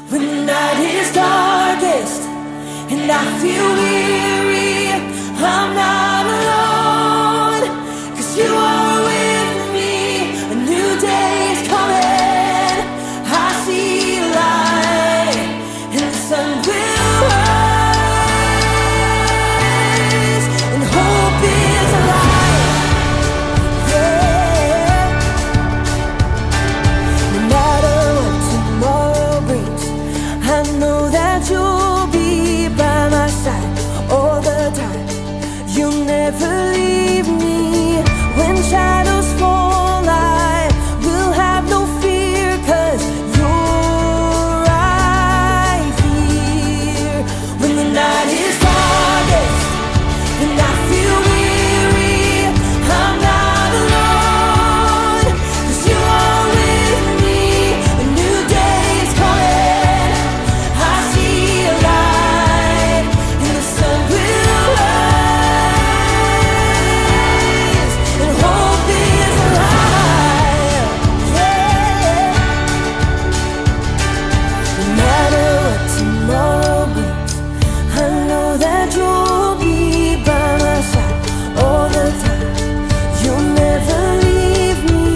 When the night is darkest and I feel weary, I'm not alone, 'cause you are with me. A new day is coming, I see light, and the sun will rise, and hope is alive. Yeah. No matter what tomorrow brings, I know that you'll be by my side all the time. You'll never leave me. When shadows fall, I will have no fear, 'cause you're right here. When the night is darkest and I feel weary, I'm not alone, 'cause you are with me. A new day is coming, I see a light, and the sun will rise, and hope is alive. Yeah. No matter what tomorrow brings, I know that you'll be by my side all the time. You'll never leave me.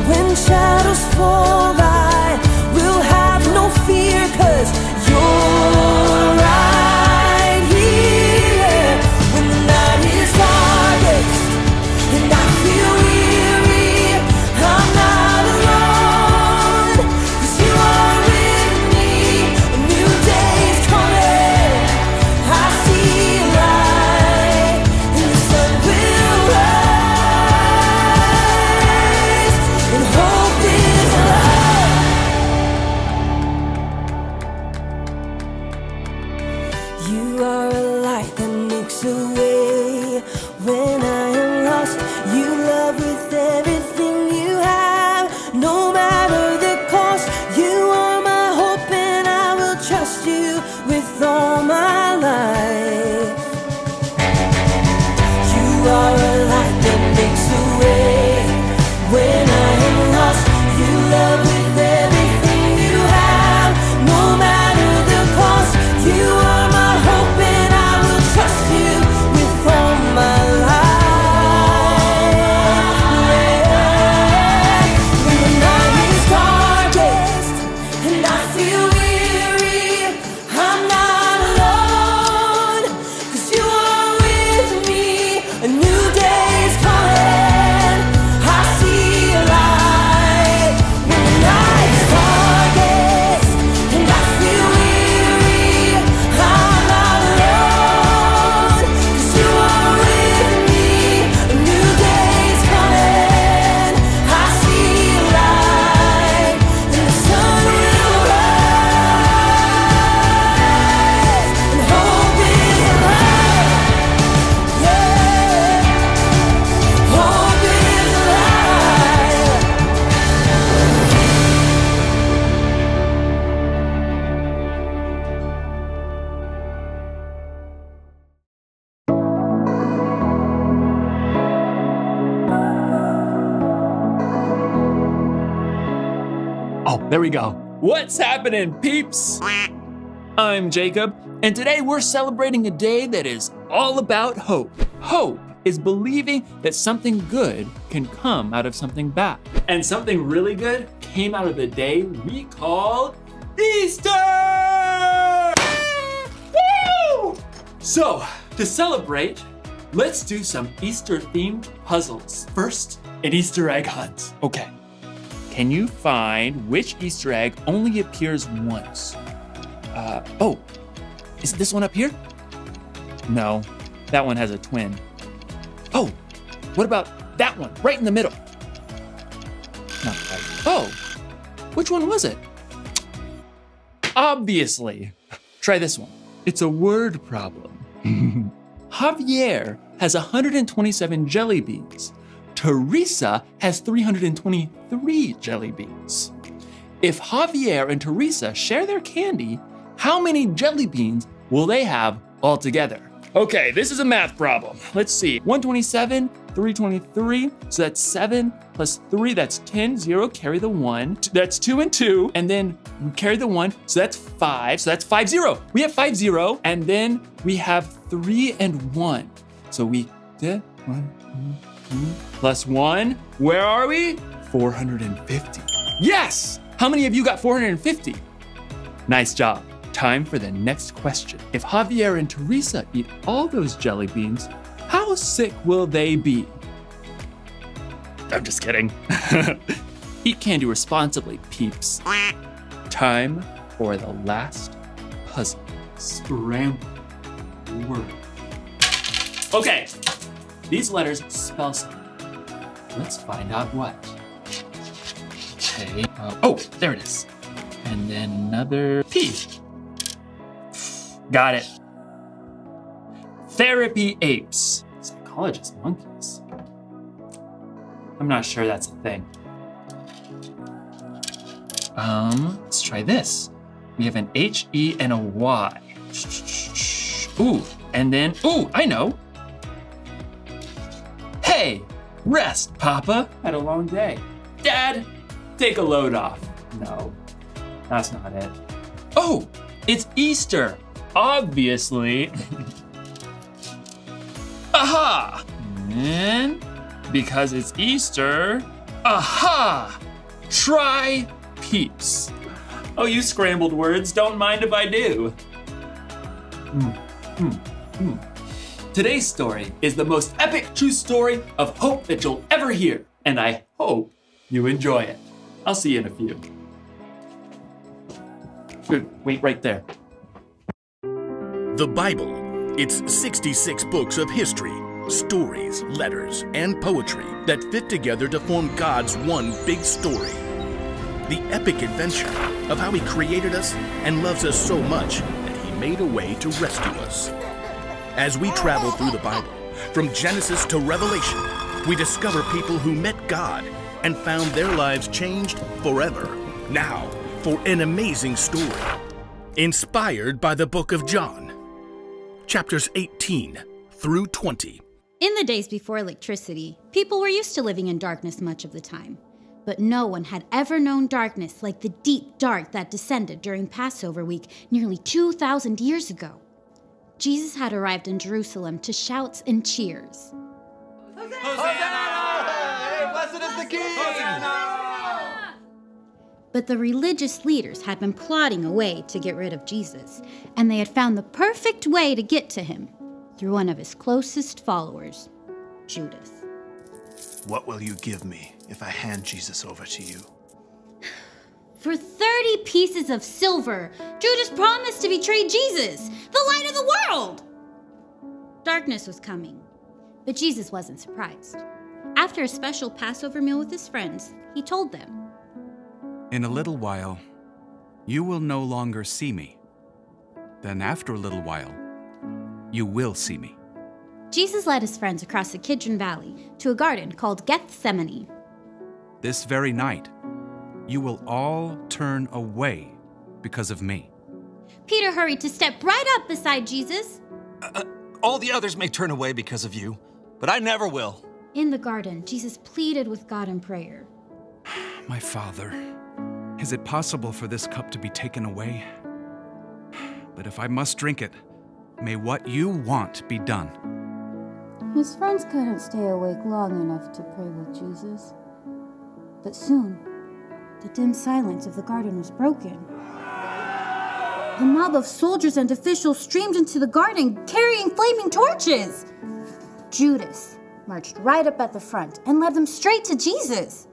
When shadows fall, I will have no fear, 'cause you're right here. When the night is darkest and I feel weary, I'm not alone, 'cause you are with me. A new day is coming, I see light, and the sun will rise, and hope is alive. You are a light that makes a way when I am lost. You love with everything you have, no matter the cost. You are my hope, and I will trust you with all my life. You are a light that makes a way when I am lost. You love with everything you have, no matter the cost. You are my hope, and I will trust you with all my life. Yeah. When the night is darkest and I feel weary, I'm not alone, 'cause you are with me. A new day is coming, I see a light. When the night is darkest and I feel weary, I'm not alone, 'cause you are with me. A new day is coming, I see a light, and the sun will rise, and hope is alive. Yeah, hope is alive. Oh, there we go. What's happening, peeps? I'm Jacob, and today we're celebrating a day that is all about hope. Hope is believing that something good can come out of something bad. And something really good came out of the day we call Easter! Woo! So, to celebrate, let's do some Easter-themed puzzles. First, an Easter egg hunt. Okay. Can you find which Easter egg only appears once? Oh, is it this one up here? No, that one has a twin. Oh, what about that one right in the middle? Not quite. Oh, which one was it? Obviously. Try this one. It's a word problem. Javier has 127 jelly beans. Teresa has 323 jelly beans. If Javier and Teresa share their candy, how many jelly beans will they have altogether? Okay, this is a math problem. Let's see. 127, 323. So that's 7 plus 3, that's 10. 0, carry the 1. That's 2 and 2. And then we carry the 1. So that's 5. So that's 5, 0. We have 5, 0. And then we have 3 and 1. So we did 1, 2, plus 1. Where are we? 450. Yes! How many of you got 450? Nice job. Time for the next question. If Javier and Teresa eat all those jelly beans, how sick will they be? I'm just kidding. Eat candy responsibly, peeps. Time for the last puzzle. Scramble word. Okay, these letters spell something. Let's find out what. Okay, oh, there it is. And then another P. Got it. Therapy apes. Psychologist monkeys. I'm not sure that's a thing. Let's try this. We have an H, E, and a Y. Ooh, and then, ooh, I know. Hey, rest, Papa. Had a long day. Dad, take a load off. No, that's not it. Oh, it's Easter. Obviously. Aha! And because it's Easter, aha! Try peeps. Oh, you scrambled words, don't mind if I do. Today's story is the most epic true story of hope that you'll ever hear, and I hope you enjoy it. I'll see you in a few. Good, wait right there. The Bible. It's 66 books of history, stories, letters, and poetry that fit together to form God's one big story. The epic adventure of how He created us and loves us so much that He made a way to rescue us. As we travel through the Bible, from Genesis to Revelation, we discover people who met God and found their lives changed forever. Now, for an amazing story, inspired by the book of John. Chapters 18 through 20. In the days before electricity, people were used to living in darkness much of the time. But no one had ever known darkness like the deep dark that descended during Passover week nearly 2,000 years ago. Jesus had arrived in Jerusalem to shouts and cheers. Hosanna! Hey, blessed is the King! Hosanna! But the religious leaders had been plotting a way to get rid of Jesus, and they had found the perfect way to get to him through one of his closest followers, Judas. What will you give me if I hand Jesus over to you? For 30 pieces of silver, Judas promised to betray Jesus, the light of the world. Darkness was coming, but Jesus wasn't surprised. After a special Passover meal with his friends, he told them, "In a little while, you will no longer see me. Then after a little while, you will see me." Jesus led his friends across the Kidron Valley to a garden called Gethsemane. "This very night, you will all turn away because of me." Peter hurried to step right up beside Jesus. All the others may turn away because of you, but I never will. In the garden, Jesus pleaded with God in prayer. "My Father, is it possible for this cup to be taken away? But if I must drink it, may what you want be done." His friends couldn't stay awake long enough to pray with Jesus. But soon, the dim silence of the garden was broken. A mob of soldiers and officials streamed into the garden, carrying flaming torches. Judas marched right up at the front and led them straight to Jesus.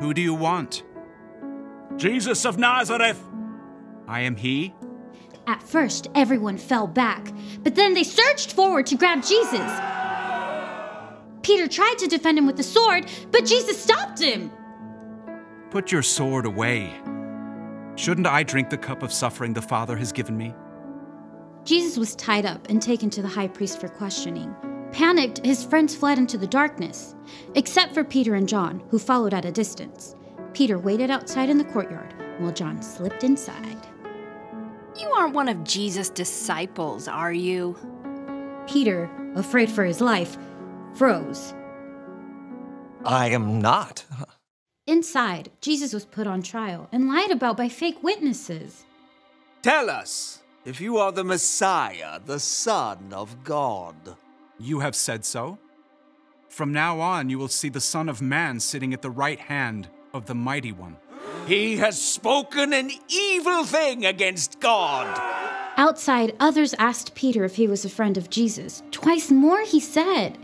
"Who do you want?" "Jesus of Nazareth." "I am he." At first, everyone fell back, but then they surged forward to grab Jesus. Peter tried to defend him with the sword, but Jesus stopped him. "Put your sword away. Shouldn't I drink the cup of suffering the Father has given me?" Jesus was tied up and taken to the high priest for questioning. Panicked, his friends fled into the darkness, except for Peter and John, who followed at a distance. Peter waited outside in the courtyard, while John slipped inside. You aren't one of Jesus' disciples, are you? Peter, afraid for his life, froze. I am not. Inside, Jesus was put on trial and lied about by fake witnesses. Tell us if you are the Messiah, the Son of God. You have said so. From now on, you will see the Son of Man sitting at the right hand of the Mighty One. He has spoken an evil thing against God. Outside, others asked Peter if he was a friend of Jesus. Twice more, he said.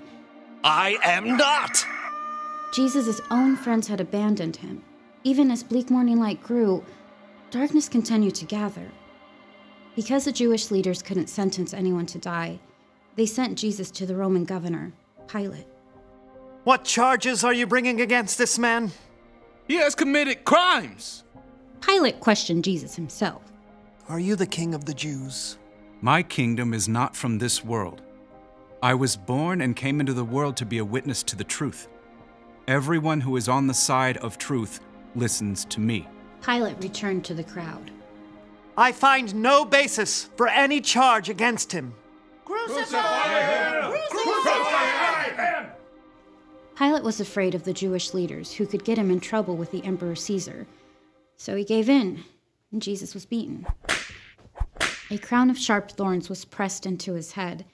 I am not. Jesus' own friends had abandoned him. Even as bleak morning light grew, darkness continued to gather. Because the Jewish leaders couldn't sentence anyone to die, they sent Jesus to the Roman governor, Pilate. What charges are you bringing against this man? He has committed crimes. Pilate questioned Jesus himself. Are you the king of the Jews? My kingdom is not from this world. I was born and came into the world to be a witness to the truth. Everyone who is on the side of truth listens to me. Pilate returned to the crowd. I find no basis for any charge against him. Crucify him! Crucify him! Pilate was afraid of the Jewish leaders who could get him in trouble with the Emperor Caesar. So he gave in, and Jesus was beaten. A crown of sharp thorns was pressed into his head,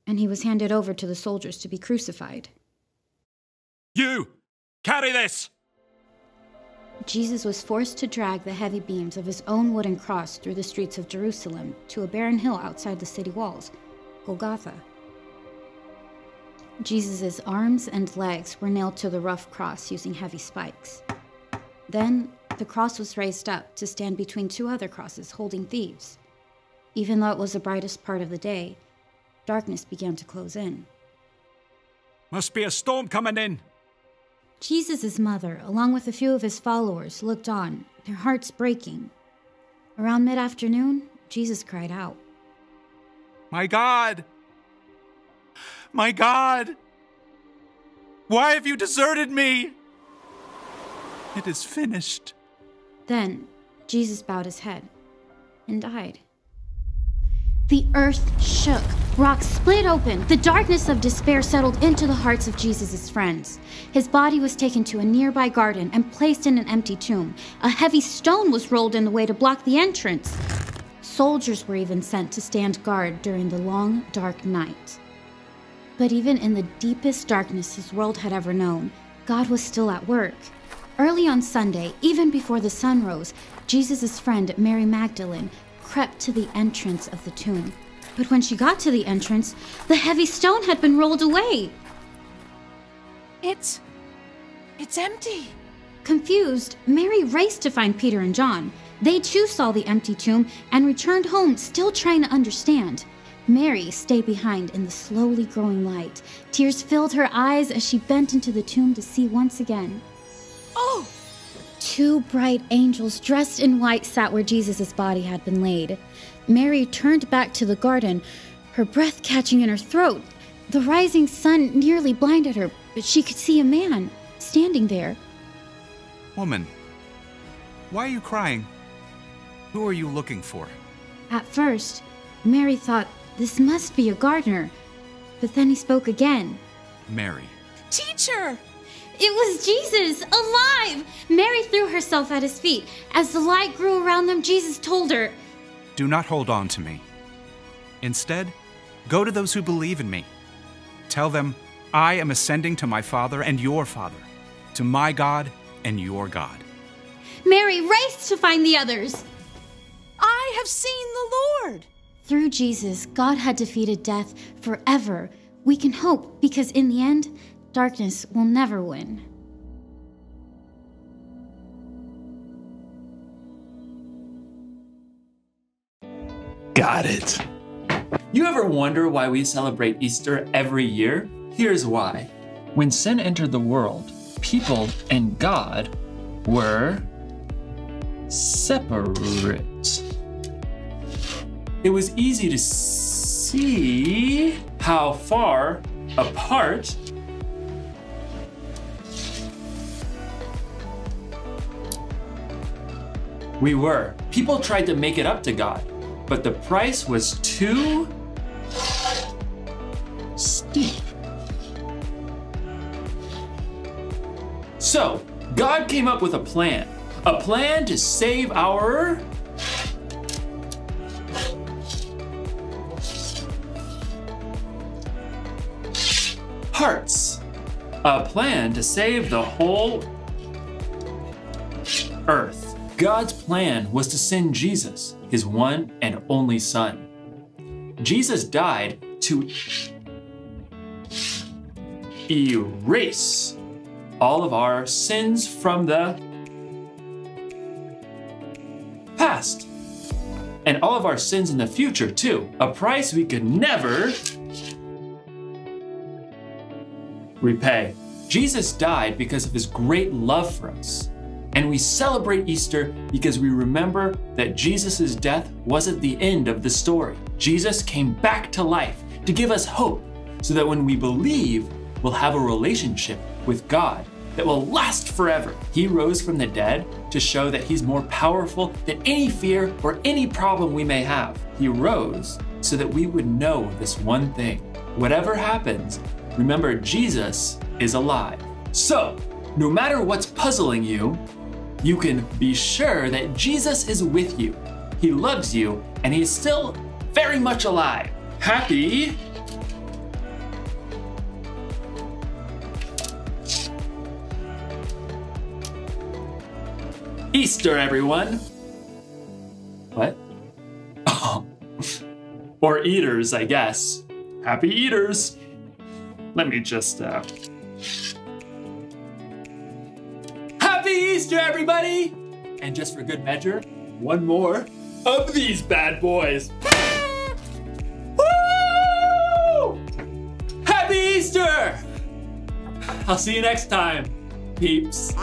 and he was handed over to the soldiers to be crucified. You! Carry this! Jesus was forced to drag the heavy beams of his own wooden cross through the streets of Jerusalem to a barren hill outside the city walls, Golgotha. Jesus' arms and legs were nailed to the rough cross using heavy spikes. Then, the cross was raised up to stand between two other crosses holding thieves. Even though it was the brightest part of the day, darkness began to close in. Must be a storm coming in. Jesus' mother, along with a few of his followers, looked on, their hearts breaking. Around mid-afternoon, Jesus cried out, My God! My God! Why have you deserted me? It is finished. Then, Jesus bowed his head and died. The earth shook. Rocks split open. The darkness of despair settled into the hearts of Jesus' friends. His body was taken to a nearby garden and placed in an empty tomb. A heavy stone was rolled in the way to block the entrance. Soldiers were even sent to stand guard during the long, dark night. But even in the deepest darkness his world had ever known, God was still at work. Early on Sunday, even before the sun rose, Jesus' friend Mary Magdalene crept to the entrance of the tomb. But when she got to the entrance, the heavy stone had been rolled away. It's empty. Confused, Mary raced to find Peter and John. They too saw the empty tomb and returned home, still trying to understand. Mary stayed behind in the slowly growing light. Tears filled her eyes as she bent into the tomb to see once again. Oh! Two bright angels dressed in white sat where Jesus' body had been laid. Mary turned back to the garden, her breath catching in her throat. The rising sun nearly blinded her, but she could see a man standing there. Woman, why are you crying? Who are you looking for? At first, Mary thought this must be a gardener, but then he spoke again. Mary. Teacher! It was Jesus, alive! Mary threw herself at his feet. As the light grew around them, Jesus told her, Do not hold on to me. Instead, go to those who believe in me. Tell them, I am ascending to my Father and your Father, to my God and your God. Mary raced to find the others. I have seen the Lord. Through Jesus, God had defeated death forever. We can hope because in the end, darkness will never win. Got it. You ever wonder why we celebrate Easter every year? Here's why. When sin entered the world, people and God were separate. It was easy to see how far apart we were. People tried to make it up to God, but the price was too So, God came up with a plan to save our hearts, a plan to save the whole earth. God's plan was to send Jesus, his one and only Son. Jesus died to erase all of our sins from the past, and all of our sins in the future too, a price we could never repay. Jesus died because of his great love for us, and we celebrate Easter because we remember that Jesus' death wasn't the end of the story. Jesus came back to life to give us hope, so that when we believe, we'll have a relationship with God that will last forever. He rose from the dead to show that he's more powerful than any fear or any problem we may have. He rose so that we would know this one thing. Whatever happens, remember Jesus is alive. So, no matter what's puzzling you, you can be sure that Jesus is with you. He loves you, and he's still very much alive. Happy Easter, everyone. What? Oh. Or eaters, I guess. Happy eaters. Let me just, Happy Easter, everybody! And just for good measure, one more of these bad boys. Woo! Happy Easter! I'll see you next time, peeps.